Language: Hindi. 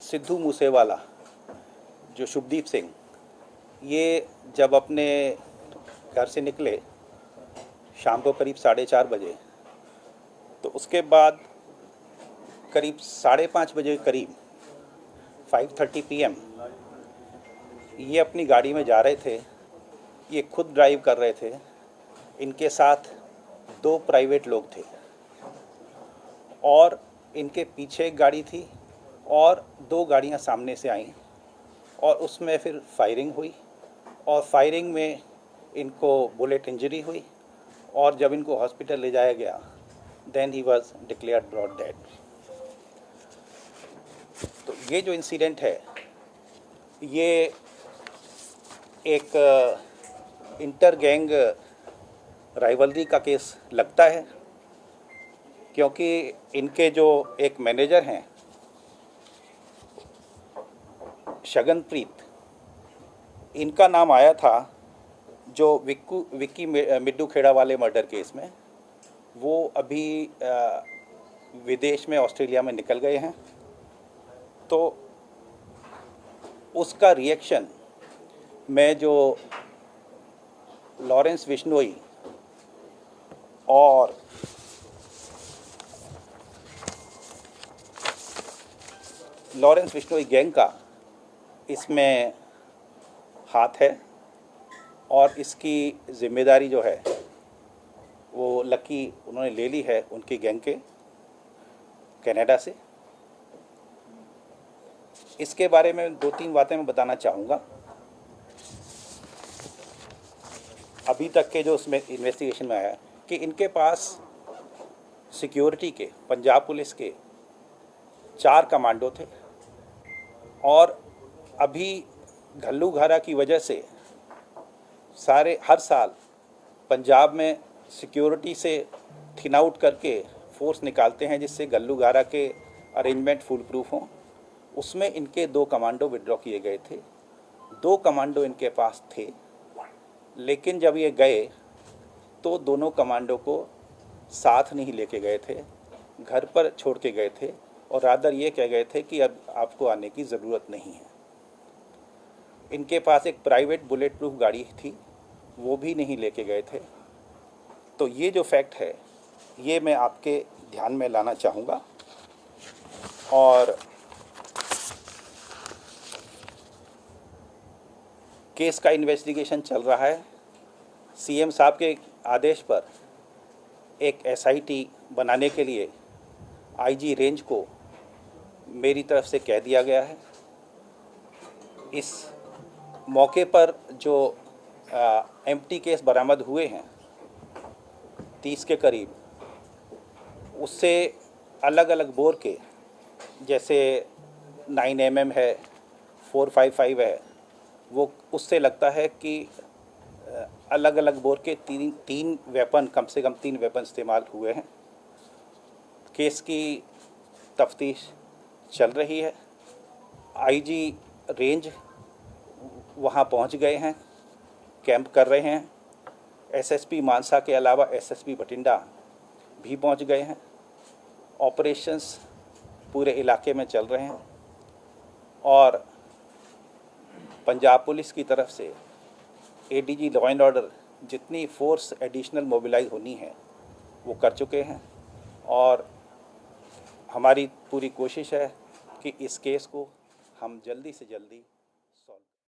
सिद्धू मूसेवाला जो शुभदीप सिंह, ये जब अपने घर से निकले शाम को करीब 4:30 बजे, तो उसके बाद करीब 5:30 बजे करीब 5:30 PM ये अपनी गाड़ी में जा रहे थे। ये खुद ड्राइव कर रहे थे। इनके साथ 2 प्राइवेट लोग थे और इनके पीछे एक गाड़ी थी और 2 गाड़ियां सामने से आईं और उसमें फिर फायरिंग हुई और फायरिंग में इनको बुलेट इंजरी हुई और जब इनको हॉस्पिटल ले जाया गया then he was declared brought dead. तो ये जो इंसिडेंट है ये एक इंटर गैंग राइवलरी का केस लगता है, क्योंकि इनके जो एक मैनेजर हैं शगनप्रीत, इनका नाम आया था जो विक्की मिड्डू खेड़ा वाले मर्डर केस में। वो अभी विदेश में ऑस्ट्रेलिया में निकल गए हैं। तो उसका रिएक्शन मैं जो लॉरेंस बिश्नोई और गैंग का इसमें हाथ है और इसकी जिम्मेदारी जो है वो लकी उन्होंने ले ली है उनकी गैंग के कनाडा से। इसके बारे में 2-3 बातें मैं बताना चाहूँगा। अभी तक के जो उसमें इन्वेस्टिगेशन में आया कि इनके पास सिक्योरिटी के पंजाब पुलिस के 4 कमांडो थे और अभी घल्लूघारा की वजह से हर साल पंजाब में सिक्योरिटी से थिन आउट करके फोर्स निकालते हैं जिससे घल्लूघारा के अरेंजमेंट फुल प्रूफ हों। उसमें इनके 2 कमांडो विड्रॉ किए गए थे। 2 कमांडो इनके पास थे, लेकिन जब ये गए तो दोनों कमांडो को साथ नहीं लेके गए थे, घर पर छोड़ के गए थे और रादर ये कह गए थे कि अब आपको आने की ज़रूरत नहीं है। इनके पास एक प्राइवेट बुलेट प्रूफ गाड़ी थी, वो भी नहीं लेके गए थे। तो ये जो फैक्ट है ये मैं आपके ध्यान में लाना चाहूँगा। और केस का इन्वेस्टिगेशन चल रहा है। सीएम साहब के आदेश पर एक SIT बनाने के लिए IG रेंज को मेरी तरफ से कह दिया गया है। इस मौके पर जो एम्प्टी केस बरामद हुए हैं 30 के करीब, उससे अलग अलग बोर के जैसे 9mm है, 455 है, वो उससे लगता है कि अलग अलग बोर के 3 वेपन, कम से कम 3 वेपन इस्तेमाल हुए हैं। केस की तफ्तीश चल रही है। IG रेंज वहाँ पहुँच गए हैं, कैंप कर रहे हैं। SSP मानसा के अलावा SSP बठिंडा भी पहुँच गए हैं। ऑपरेशंस पूरे इलाके में चल रहे हैं और पंजाब पुलिस की तरफ से ADG लॉ एंड ऑर्डर जितनी फोर्स एडिशनल मोबिलाइज होनी है वो कर चुके हैं और हमारी पूरी कोशिश है कि इस केस को हम जल्दी से जल्दी